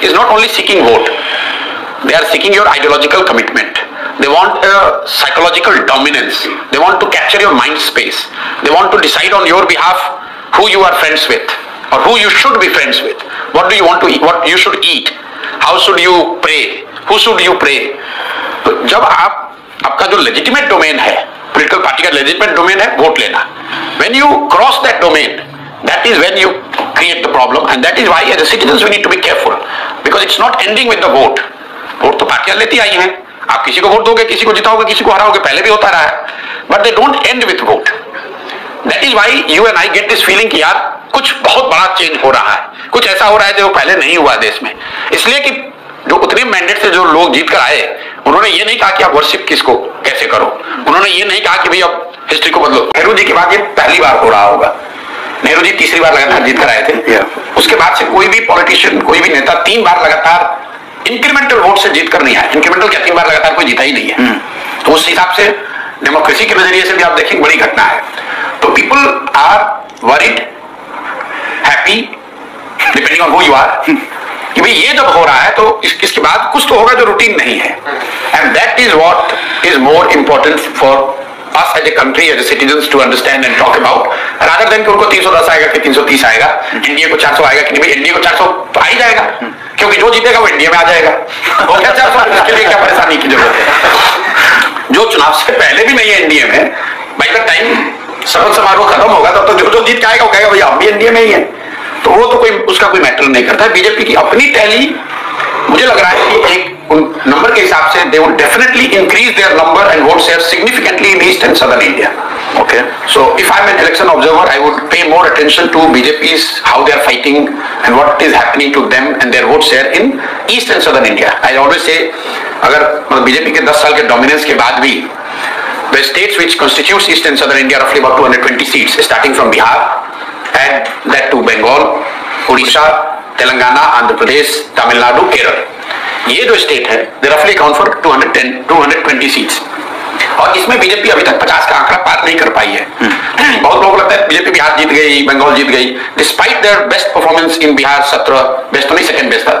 is not only seeking vote, they are seeking your ideological commitment. They want a psychological dominance. They want to capture your mind space. They want to decide on your behalf who you are friends with or who you should be friends with. What do you want to eat? What you should eat? How should you pray? Who should you pray? तो जब आपका जो legitimate domain है, political party का legitimate domain है vote लेना. When you cross that domain, that is when you create the problem, and that is why as a citizens we need to be careful, because it's not ending with the vote. Vote तो पार्टियां लेती आई हैं, आप किसी को vote दोगे, किसी को जिताओगे, किसी को हराओगे, पहले भी होता रहा है, but they don't and with vote. That is why you and I get this feeling कि यार कुछ बहुत बड़ा चेंज हो रहा है, कुछ ऐसा हो रहा है जो पहले नहीं हुआ देश में. इसलिए कि जो उतने मैंडेट से जो लोग जीत कर आए, उन्होंने ये नहीं कहा कि आप वर्शिप किसको कैसे करो, उन्होंने ये नहीं कहा कि भाई अब हिस्ट्री को बदलो. नेहरू जी के बाद ये पहली बार हो रहा होगा. नेहरू जी तीसरी बार लगातार जीत कर आए थे. उसके बाद से कोई भी पॉलिटिशियन, कोई भी नेता 3 बार लगातार इंक्रीमेंटल वोट से जीत कर नहीं आया. इंक्रीमेंटल क्या 3 बार लगातार कोई जीता ही नहीं है. तो उस हिसाब से डेमोक्रेसी के नजरिए से भी आप देखेंगे बड़ी घटना है. तो people are worried, happy, depending on who you are, कि भाई ये जब हो रहा है तो इसके बाद कुछ तो होगा जो रूटीन नहीं है. And that is what is more important for us as a country, as a citizens to understand and talk about, rather than कि उनको 310 आएगा कि 330 आएगा, एनडीए को 400 आएगा कि नहीं. भाई एनडीए को 400 आ ही जाएगा, क्योंकि जो जीतेगा वो एनडीए में आ जाएगा. वो क्या 400, इसके लिए क्या परेशानी की जरूरत है. जो चुनाव से पहले भी नहीं है एनडीए में, बाय द टाइम शपथ समारोह खत्म होगा तब तो जो जीत के आएगा वो कहेगा भैया हम भी एनडीए में ही है. तो वो तो कोई उसका कोई मैटर नहीं करता है. बीजेपी की अपनी टैली मुझे लग रहा है कि एक नंबर के हिसाब से they would definitely increase their number and vote share significantly in east and southern India. Okay. So if I'm an election observer, I would pay more attention to BJP's how they are fighting and what is happening to them and their vote share in east and southern India. I always say, अगर BJP के 10 साल के dominance के बाद भी the states which constitutes east and southern India roughly about 220 seats, starting from Bihar and that to Bengal, Odisha, Telangana, Andhra Pradesh, Tamil Nadu, Kerala, ये जो state है दे रफली अकाउंट फॉर 220 सीट्स. और इसमें बीजेपी अभी तक 50 का आंकड़ा पार नहीं कर पाई है. बहुत लोगों को लगता है बीजेपी बिहार जीत गई, बंगाल जीत गई. Despite their best performance in Bihar, 17 best तो नहीं, सेकंड बेस्ट था,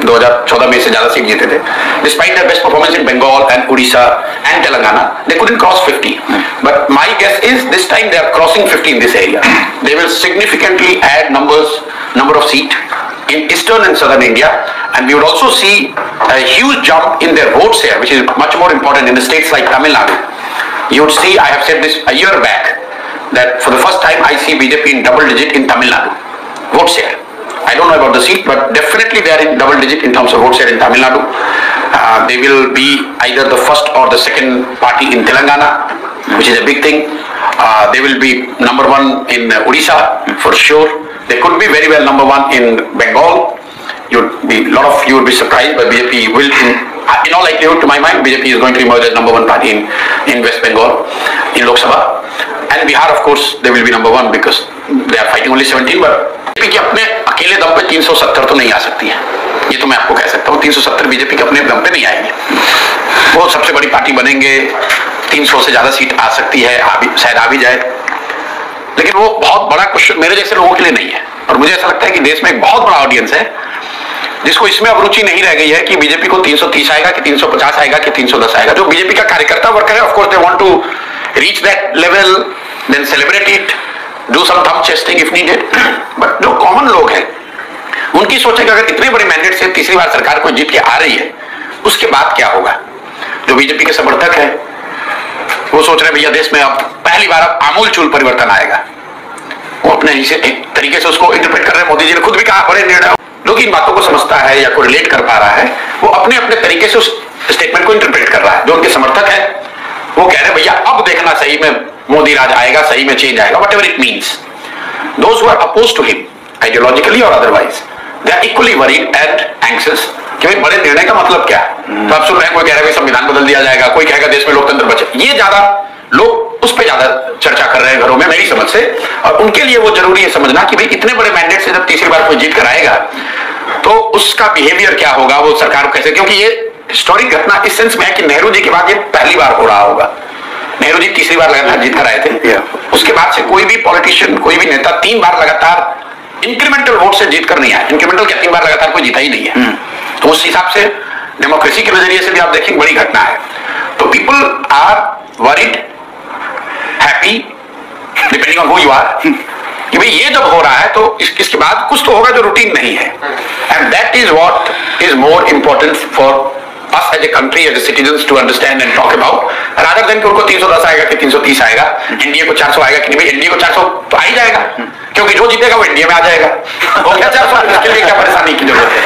2014 में से ज्यादा सीट जीते थे. Despite their best performance in Bengal and Orissa and Telangana, they couldn't cross 50. But my guess is this time they are crossing 50 in this area. They will significantly add number of seats in eastern and southern India, and we would also see a huge jump in their vote share, which is much more important in the states like Tamil Nadu. You would see, I have said this a year back, that for the first time I see BJP in double digit in Tamil Nadu vote share. I don't know about the seat, but definitely they are in double digit in terms of vote share in Tamil Nadu. They will be either the first or the second party in Telangana, which is a big thing. They will be number 1 in Odisha for sure. They could be very well number 1 in Bengal. You would be surprised, but BJP will, in all likelihood, to my mind, BJP is going to emerge as number 1 party in West Bengal, in Lok Sabha. And Bihar, of course, they will be number 1 because they are fighting only 17. But BJP के अपने अकेले दम पे 370 तो नहीं आ सकती है. ये तो मैं आपको कह सकता हूँ. 370 बीजेपी के अपने दम पे नहीं आएंगे. वो सबसे बड़ी पार्टी बनेंगे, 300 से ज्यादा सीट आ सकती है, शायद आ भी जाए. लेकिन वो बहुत बड़ा क्वेश्चन मेरे जैसे लोगों के लिए नहीं है. और मुझे ऐसा लगता है कि देश में एक बहुत बड़ा ऑडियंस है जिसको इसमें अब रुचि नहीं रह गई है कि बीजेपी को 330 आएगा कि 350 आएगा कि 310 आएगा. जो बीजेपी का कार्यकर्ता वर्कर है, of course they want to reach that level, then celebrate it, do some thumb chesting if needed. But जो कॉमन लोग हैं उनकी सोच है कि अगर इतने बड़े मैंडेट से तीसरी बार सरकार को जीत के आ रही है, उसके बाद क्या होगा. जो बीजेपी के समर्थक है वो सोच रहे हैं भैया देश में अब पहली बार अब आमूल-चूल परिवर्तन आएगा. वो अपने एक तरीके से उसको इंटरप्रेट कर रहे हैं. मोदी जी ने खुद भी कहा बड़े निर्णय. जो कि इन बातों को समझता है या कोई रिलेट कर पा रहा है, वो अपने अपने तरीके से उस स्टेटमेंट को इंटरप्रेट कर रहा है. जो उनके समर्थक है वो कह रहे हैं भैया अब देखना सही में मोदी राज आएगा, सही में चेंज आएगा, whatever it means. Those who are opposed to him ideologically और otherwise, they are equally worried and anxious कि भाई बड़े निर्णय का मतलब क्या है. तो आप सुन रहे हैं कोई कह रहा है संविधान बदल दिया जाएगा, कोई कहेगा देश में लोकतंत्र बचे. ये ज्यादा लोग उस पर ज्यादा चर्चा कर रहे हैं घरों में मेरी समझ से. और उनके लिए वो जरूरी है समझना कि भाई इतने बड़े मैंडेट से जब तीसरी बार कोई जीत कर आएगा तो उसका बिहेवियर क्या होगा, वो सरकार को कैसे. क्योंकि ये हिस्टोरिक घटना इस सेंस में है कि नेहरू जी के बाद ये पहली बार हो रहा होगा. नेहरू जी तीसरी बार लगातार जीत कर आए थे. उसके बाद से कोई भी पॉलिटिशियन, कोई भी नेता 3 बार लगातार इंक्रीमेंटल वोट से जीत कर नहीं आया। इंक्रीमेंटल क्या 3 बार लगातार कोई जीता ही नहीं है। तो उस हिसाब से डेमोक्रेसी के नजरिए से भी आप देखेंगे बड़ी घटना है। तो people are worried, happy, depending on who you are, कि भाई ये जब हो रहा है तो इसके बाद कुछ तो होगा जो रूटीन नहीं है। And that is what is more important for us as a country, as a citizens to understand and talk about, rather than कि उनको 310 आएगा कि 330 आएगा, एनडीए को 400 आएगा कि नहीं। भाई एनडीए को 400 तो आ ही जाएगा, क्योंकि जो जीतेगा वो एनडीए में आ जाएगा। हो गया 400, इसके लिए क्या परेशानी की जरूरत है।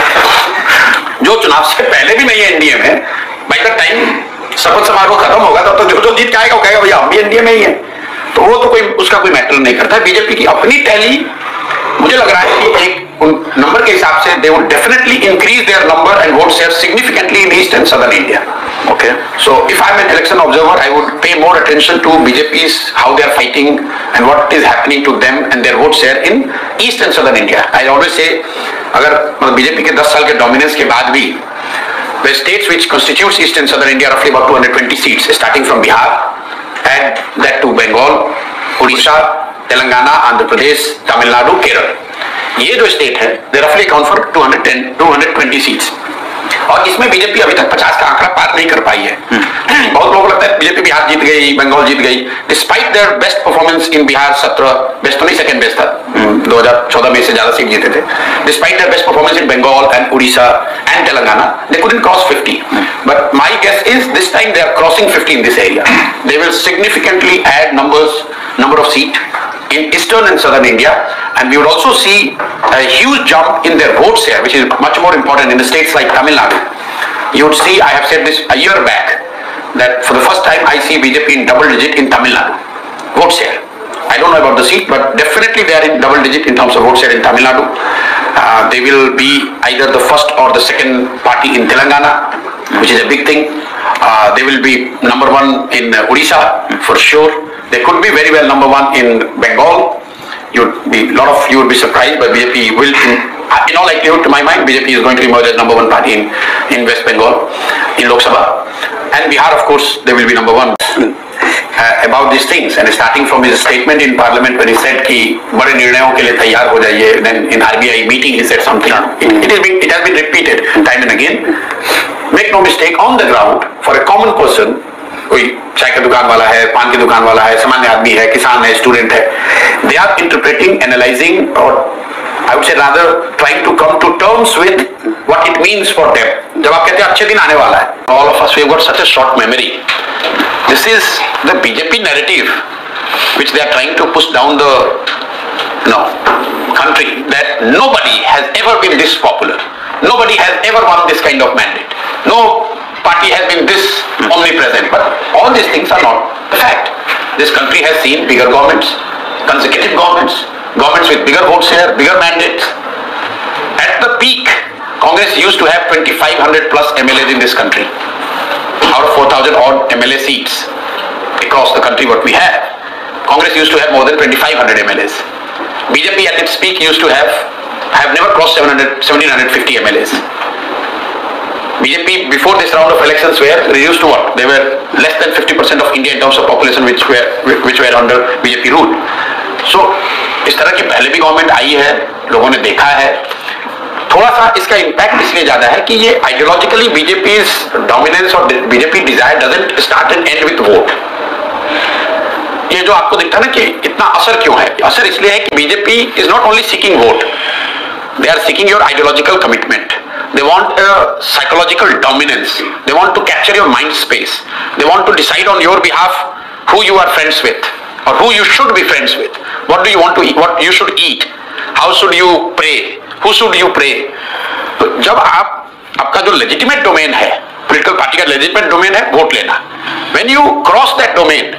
जो चुनाव से पहले भी नहीं है एनडीए में, बाय द टाइम शपथ समारोह खत्म होगा तब तो जो जीत के आएगा वो कहेगा भैया हम भी एनडीए में ही है। तो वो तो कोई उसका कोई मैटर नहीं करता है। बीजेपी की अपनी टैली मुझे लग रहा है कि एक नंबर के हिसाब से they would definitely increase their number and vote share significantly in East and Southern India. Okay. So if I'm an election observer, I would pay more attention to BJP's how they are fighting and what is happening to them and their vote share in East and Southern India. I always say, अगर BJP के 10 साल के dominance के बाद भी the states which constitutes East and Southern India roughly about 220 seats, starting from Bihar, and that to Bengal, Odisha, Telangana, Andhra Pradesh, Tamil Nadu, Kerala. ये जो state है दे रफली अकाउंट फॉर 220 सीट्स, और इसमें बीजेपी अभी तक 50 का आंकड़ा पार नहीं कर पाई है। बहुत लोगों को लगता है बीजेपी बिहार जीत गई, बंगाल जीत गई, despite their best performance in Bihar 17 best तो नहीं, सेकंड बेस्ट था, 2014 में से ज्यादा सीट जीते थे। Despite their best performance in Bengal and Orissa and Telangana, they couldn't cross 50, but my guess is this time they are crossing 50 in this area. They will significantly add number of seat in eastern and southern India, and we would also see a huge jump in their vote share, which is much more important in the states like Tamil Nadu. You would see, I have said this a year back, that for the first time I see BJP in double digit in Tamil Nadu vote share. I don't know about the seat, but definitely they are in double digit in terms of vote share in Tamil Nadu. They will be either the first or the second party in Telangana, which is a big thing. They will be number 1 in Odisha for sure. They could be very well number 1 in Bengal. You would be surprised, but BJP will, in all likelihood, to my mind, BJP is going to emerge as number 1 party in West Bengal, in Lok Sabha, and Bihar, of course, they will be number 1. About these things, and starting from his statement in Parliament when he said कि बड़े निर्णयों के लिए तैयार हो जाइए, then in RBI meeting he said something. It has been repeated time and again. Make no mistake, on the ground for a common person, कोई चाय की दुकान वाला है, पान की दुकान वाला है, सामान्य आदमी है, किसान है, स्टूडेंट है, they are interpreting, analyzing, or I would say rather trying to come to terms with what it means for them. जब आप कहते हैं अच्छे दिन आने वाला है, all of us we have got such a short memory. This is the BJP narrative which they are trying to push down the country, that nobody has ever been this popular, nobody has ever won this kind of mandate, no party has been this omnipresent. But all these things are not the fact. This country has seen bigger governments, consecutive governments with bigger vote share, bigger mandates. At the peak, Congress used to have 2,500 plus MLAs in this country. Out of 4,000 odd MLA seats across the country what we have, Congress used to have more than 2,500 MLAs. BJP at its peak used to have never crossed 1,750 MLAs. BJP before this round of elections were reduced to what? They were less than 50% of India in terms of population which were under BJP rule. So इस तरह की पहले भी government आई है, लोगों ने देखा है। थोड़ा सा इसका इम्पैक्ट इसलिए ज्यादा है कि ये आइडियोलॉजिकली बीजेपी डोमिनेंस और BJP desire doesn't start and end with vote. ये जो आपको दिखता है ना कि इतना असर क्यों है, असर इसलिए है कि BJP is not only seeking vote, they are seeking your ideological commitment. They want a psychological dominance. They want to capture your mind space. They want to decide on your behalf who you are friends with or who you should be friends with. What do you want to eat? What you should eat? How should you pray? Who should you pray? तो जब आपका जो legitimate domain है, political party का legitimate domain है vote लेना, when you cross that domain,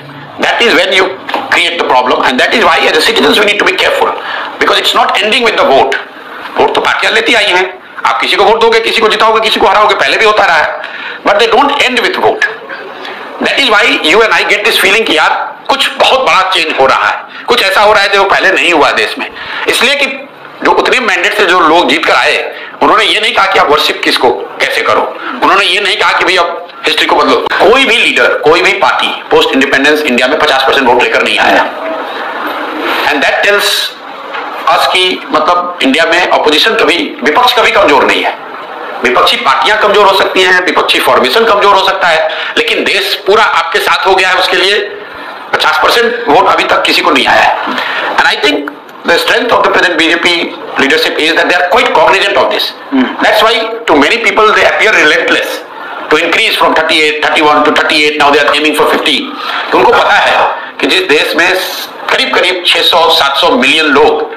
that is when you create the problem, and that is why as a citizens we need to be careful, because it's not ending with the vote. Vote तो पार्टियां लेती आई हैं, आप किसी को vote दोगे, किसी को जिताओगे, किसी को हराओगे, पहले भी होता रहा है, but they don't and with vote. That is why you and I get this feeling कि यार कुछ बहुत बड़ा चेंज हो रहा है, कुछ ऐसा हो रहा है जो पहले नहीं हुआ देश में. इसलिए कि जो उतने मैंडेट से जो लोग जीत कर आए, उन्होंने ये नहीं कहा कि आप वर्शिप किसको कैसे करो, उन्होंने ये नहीं कहा कि भाई अब हिस्ट्री को बदलो. कोई भी लीडर, कोई भी पार्टी पोस्ट इंडिपेंडेंस इंडिया में 50% वोट लेकर नहीं आया. एंड दैट टेल्स अस की मतलब इंडिया में ऑपोजिशन कभी, विपक्ष कभी कमजोर नहीं है। विपक्षी पार्टियां कमजोर हो सकती हैं, विपक्षी फॉर्मेशन कमजोर हो सकता है, लेकिन देश पूरा आपके साथ हो गया है, उसके लिए 50% वोट अभी तक किसी को नहीं आया है। And I think the strength of the present BJP leadership is that they are quite cognizant of this. That's why to many people they appear relentless to increase from 38, 31 to 38. Now they are aiming for 50. तो उनको पता है कि जिस देश में करीब करीब 600-700 मिलियन लोग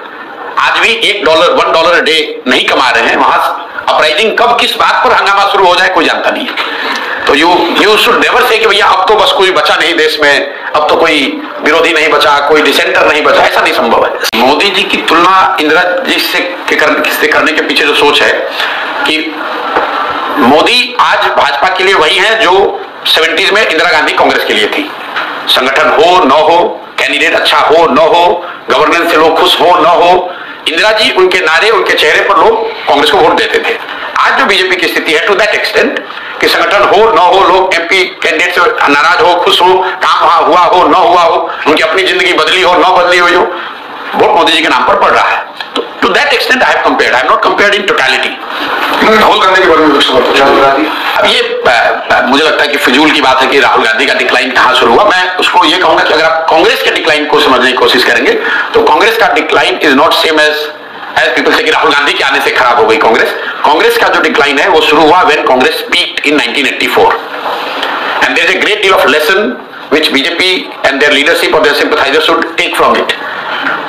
आज भी $1 a डे नहीं कमा रहे हैं, वहां अपराइजिंग कब किस बात पर हंगामा शुरू हो जाए कोई जानता नहीं है। तो यू शुड नेवर से कि भैया अब तो बस कोई बचा नहीं देश में, अब तो कोई विरोधी नहीं बचा, कोई डिसेंटर नहीं बचा, ऐसा नहीं संभव है। मोदी जी की तुलना इंदिरा जी से करने के पीछे जो सोच है कि मोदी आज भाजपा के लिए वही है जो 70s में इंदिरा गांधी कांग्रेस के लिए थी। संगठन हो न हो, कैंडिडेट अच्छा हो न हो, गवर्नेंस से लोग खुश हो न हो, इंदिरा जी उनके नारे, उनके चेहरे पर लोग कांग्रेस को वोट देते थे। आज जो बीजेपी की स्थिति है टू दैट एक्सटेंट कि संगठन हो न हो, लोग एमपी कैंडिडेट से नाराज हो, खुश हो, काम वहां हुआ हो न हुआ हो, उनकी अपनी जिंदगी बदली हो न बदली हो, वोट मोदी जी के नाम पर पड़ रहा है। तो to that extent I have compared, I have not compared in totality. Rahul Gandhi के बारे में अब ये मुझे लगता है कि फिजूल की बात है कि राहुल गांधी का डिक्लाइन कहां शुरू हुआ। मैं उसको ये कहूंगा कि अगर आप कांग्रेस के डिक्लाइन को समझने की कोशिश करेंगे तो कांग्रेस का decline is not same as people say कि राहुल गांधी के आने से खराब हो गई कांग्रेस। कांग्रेस का जो डिक्लाइन है वो शुरू हुआ when Congress peaked in 1984 and there is a great deal of lesson which BJP and their leadership और their sympathisers should take from it.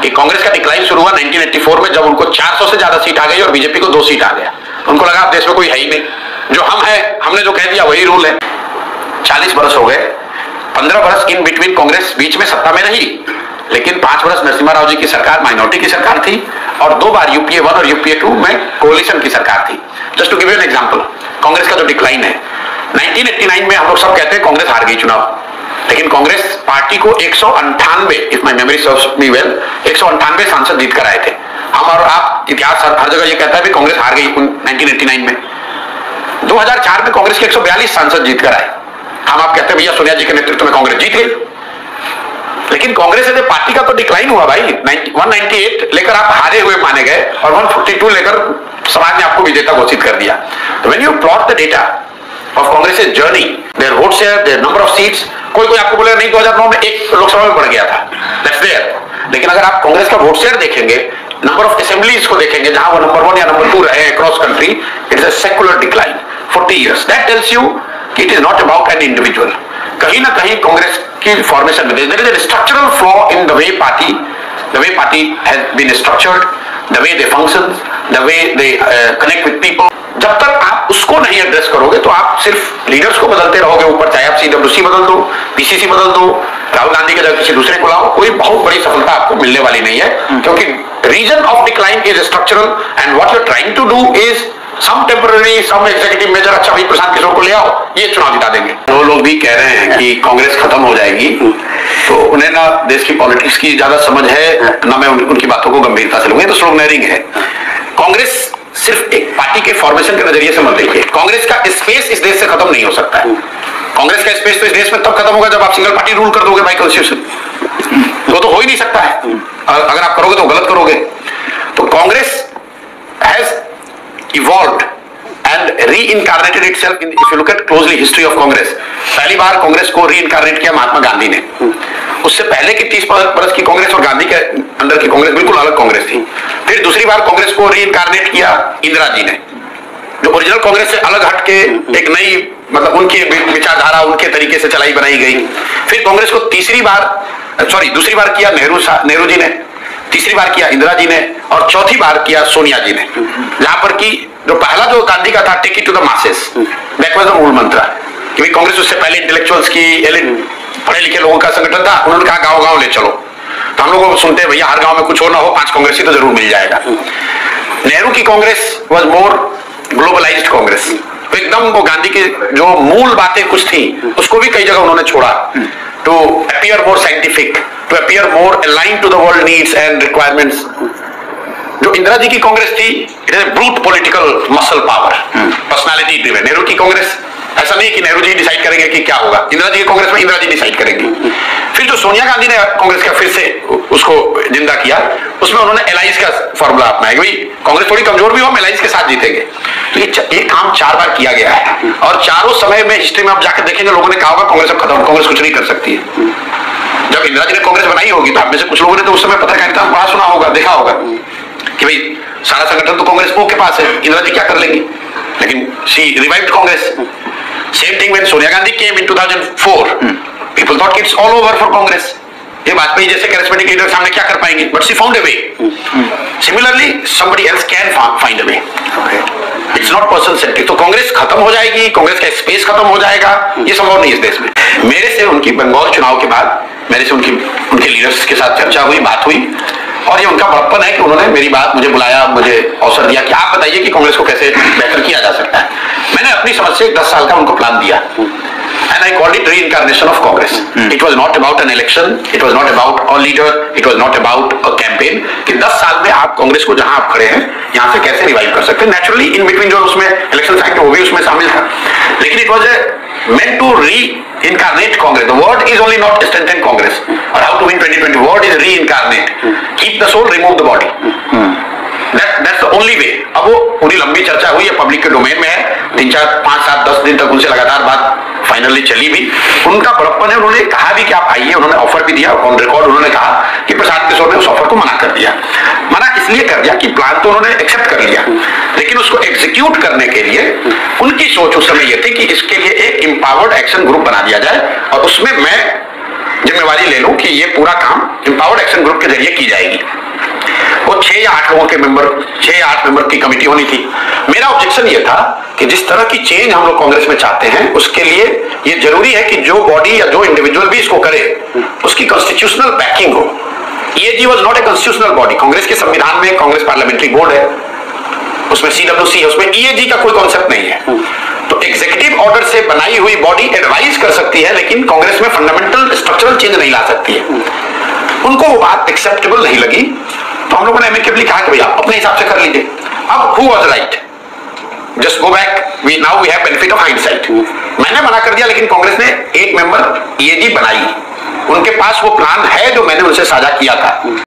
कि कांग्रेस का डिक्लाइन शुरू हुआ 1984 में जब उनको 400 से ज्यादा सीट आ गई और बीजेपी को 2 सीट आ गया। उनको लगा अब देश में कोई है ही नहीं, जो हम है हमने जो कह दिया वही रूल है। 40 बरस हो गए, 15 बरस इन बिटवीन कांग्रेस बीच में सत्ता में रही, लेकिन 5 बरस नरसिम्हा राव जी की सरकार माइनॉरिटी की सरकार थी और 2 बार यूपीए 1 और यूपीए 2 में कोalition की सरकार थी। Just to give you an example, Congress का जो डिक्लाइन है 1989 में हम लोग सब कहते हैं कांग्रेस हार गई चुनाव, लेकिन कांग्रेस पार्टी को 198, if my memory serves me well, 198 सांसद जीत कर आए थे। हम और आप, इतिहास हर जगह ये कहता है कि कांग्रेस हार गई 1989 में। 2004 में कांग्रेस के 142 सांसद जीत कर आए। हम आप कहते हैं भैया सोनिया जी के नेतृत्व में कांग्रेस जीत गई, लेकिन कांग्रेस एज ए पार्टी का तो डिक्लाइन हुआ भाई। 198 लेकर आप हारे हुए माने गए और 142 लेकर समाज ने आपको विजेता घोषित कर दिया। तो when you plot the data of Congress journey, their vote share, their number of seats, कोई आपको बोलेगा नहीं 2009 में 1 लोकसभा में बढ़ गया था, दैट्स देयर। लेकिन अगर आप कांग्रेस का वोट शेयर देखेंगे, नंबर ऑफ असेंबलीज को देखेंगे जहां वो नंबर 1 या नंबर 2 रहे across country, it is a secular decline 40 years. That tells you कि it is not about an individual. कहीं ना कहीं कांग्रेस की फॉर्मेशन में there is a structural flaw in the way party has been structured, the way they function, the way they connect with people. जब तक आप उसको नहीं एड्रेस करोगे तो आप सिर्फ लीडर्स को बदलते रहोगे ऊपर, चाहे आप सीडब्ल्यूसी बदल दो, पीसीसी बदल दो, राहुल गांधी के जगह किसी दूसरे को लाओ, कोई बहुत बड़ी सफलता आपको मिलने वाली नहीं है, क्योंकि reason of decline is structural and what you are trying to do is some temporary, some executive measure. अच्छा भाई प्रशांत किशोर को ले आओ, ये चुनाव जिता देंगे। वो लोग भी कह रहे हैं कि कांग्रेस खत्म हो जाएगी, तो उन्हें ना देश की पॉलिटिक्स की ज्यादा समझ है, ना मैं उनकी बातों को गंभीरता से लूंगा, तो स्लोगनरिंग है। कांग्रेस सिर्फ एक पार्टी के फॉर्मेशन के नजरिए से मत देखिए, कांग्रेस का स्पेस इस देश से खत्म नहीं हो सकता है। कांग्रेस का स्पेस तो इस देश में तब खत्म होगा जब आप सिंगल पार्टी रूल कर दोगे बाय कॉन्स्टिट्यूशन। वो तो हो ही नहीं सकता है, अगर आप करोगे तो गलत करोगे। तो Congress has evolved and reincarnated itself in, if you look at closely history of Congress, पहली बार कांग्रेस को रीइनकारनेट किया महात्मा गांधी ने। उससे पहले की 30 बरस की कांग्रेस और गांधी के अंदर की कांग्रेस बिल्कुल अलग कांग्रेस थी। फिर दूसरी बार कांग्रेस को रीइनकारनेट किया इंदिरा जी ने, जो ओरिजिनल कांग्रेस से अलग हट के एक नई, मतलब उनकी विचारधारा उनके तरीके से चलाई बनाई गई। फिर कांग्रेस को दूसरी बार किया नेहरू जी ने, तीसरी बार किया इंदिरा जी ने और चौथी बार किया सोनिया जी ने। जहां पर कि जो पहला जो गांधी का था take it to the masses, that was the mool mantra, कि भाई कांग्रेस उससे पहले इंटेलेक्चुअल्स की, पढ़े लिखे लोगों का संगठन था। उन्होंने कहा गांव गांव ले चलो, तो हम लोग सुनते हैं भैया हर गांव में कुछ हो ना हो 5 कांग्रेसी तो जरूर मिल जाएगा। नेहरू की Congress was more globalised Congress, तो एकदम वो गांधी की जो मूल बातें कुछ थी उसको भी कई जगह उन्होंने छोड़ा, to appear more scientific, to appear more aligned to the world needs and requirements. जो इंदिरा जी की कांग्रेस थी, it is brute political muscle power, personality driven. Nehru की कांग्रेस ऐसा नहीं कि नेहरू जी डिसाइड करेंगे कि क्या होगा, इंदिरा जी के कांग्रेस में इंदिरा जी डिसाइड करेंगी। फिर जो सोनिया गांधी ने कांग्रेस का फिर से उसको जिंदा किया, उसमें उन्होंने एलाइंस का फॉर्मूला अपनाया कि भाई कांग्रेस थोड़ी कमजोर भी हो, हम एलाइंस के साथ जीतेंगे। तो ये काम 4 बार किया गया है, और चारों समय में हिस्ट्री में आप जाकर देखेंगे लोगों ने कहा होगा कांग्रेस अब खत्म, कांग्रेस कुछ नहीं कर सकती है। जब इंदिरा जी ने कांग्रेस बनाई होगी तो आप में से कुछ लोगों ने तो उस समय पत्रकारिता में पढ़ा सुना होगा, देखा होगा कि भाई सारा संगठन तो कांग्रेस के पास है, इंदिरा जी क्या कर लेंगी, लेकिन she revived Congress. Same thing when Sonia Gandhi came in 2004, people thought it's all over for Congress, ये वाजपेयी जैसे कैरिस्मेटिक लीडर सामने क्या कर पाएंगे, but she found a way. Similarly somebody else can find a way, it's not person centric. तो कांग्रेस खत्म हो जाएगी, कांग्रेस का स्पेस खत्म हो जाएगा, ये संभव नहीं इस देश में। मेरे से उनकी बंगाल चुनाव के बाद मेरे से उनके लीडर्स के साथ चर्चा हुई, बात हुई, और ये उनका बड़प्पन है कि उन्होंने मेरी बात मुझे बुलाया, मुझे अवसर दिया कि आप बताइए कि कांग्रेस को कैसे बेहतर किया जा सकता है। मैंने अपनी समझ से 10 साल का उनको प्लान दिया, and I called it reincarnation of Congress. It was not about an election, it was not about a leader, it was not about a campaign, कि 10 साल में आप कांग्रेस को जहां आप खड़े हैं यहां से कैसे रिवाइव कर सकते हैं। नेचुरली इन बिटवीन जो उसमें इलेक्शन एक्ट वो भी उसमें शामिल था, लेकिन it was meant to reincarnate Congress. The word is only not strengthen Congress or how to win 2020. Word is reincarnate. Keep the soul, remove the body. That's the only way. अब वो पूरी लंबी चर्चा हुई है, पब्लिक के domain में है, 3, 4, 5, 7, 10 दिन तक उनसे लगातार बात फाइनली चली भी। उनका बड़प्पन है, उन्होंने कहा भी कि आप आइए, उन्होंने ऑफर भी दिया, ऑन रिकॉर्ड उन्होंने कहा कि प्रसाद किशोर ने उस ऑफर को मना कर दिया। मना इसलिए कर दिया कि प्लान तो उन्होंने एक्सेप्ट कर लिया, लेकिन उसको एग्जीक्यूट करने के लिए उनकी सोच उस समय यह थी कि इसके लिए एक एम्पावर्ड एक्शन ग्रुप बना दिया जाए और उसमें मैं जिम्मेवारी ले लूं कि ये पूरा काम एम्पावर्ड एक्शन ग्रुप के जरिए की जाएगी। वो 6 या 8 लोगों के मेंबर, 6 या 8 मेंबर की कमेटी होनी थी। मेरा ऑब्जेक्शन ये था कि जिस तरह की चेंज हम लोग कांग्रेस में चाहते हैं, उसके लिए ये जरूरी है कि जो बॉडी या जो इंडिविजुअल भी इसको करे उसकी कॉन्स्टिट्यूशनल बैकिंग हो। EAG was not a constitutional body. Congress के संविधान में कांग्रेस पार्लियामेंट्री बोर्ड है, उसमें सीडब्ल्यूसी है, उसमें ईएजी का कोई कॉन्सेप्ट नहीं है। तो एग्जीक्यूटिव ऑर्डर से बनाई हुई बॉडी एडवाइज कर सकती है, लेकिन कांग्रेस में फंडामेंटल स्ट्रक्चरल चेंज नहीं ला सकती है। उनको वो बात एक्सेप्टेबल नहीं लगी, तो हम लोगों ने एमिकेबली कहा कि भैया अपने हिसाब से कर लीजिए। अब who was right, just go back, now we have benefit of hindsight. मैंने मना कर दिया, लेकिन कांग्रेस ने 8 मेंबर ईएजी बनाई, उनके पास वो प्लान है जो मैंने उनसे साझा किया था।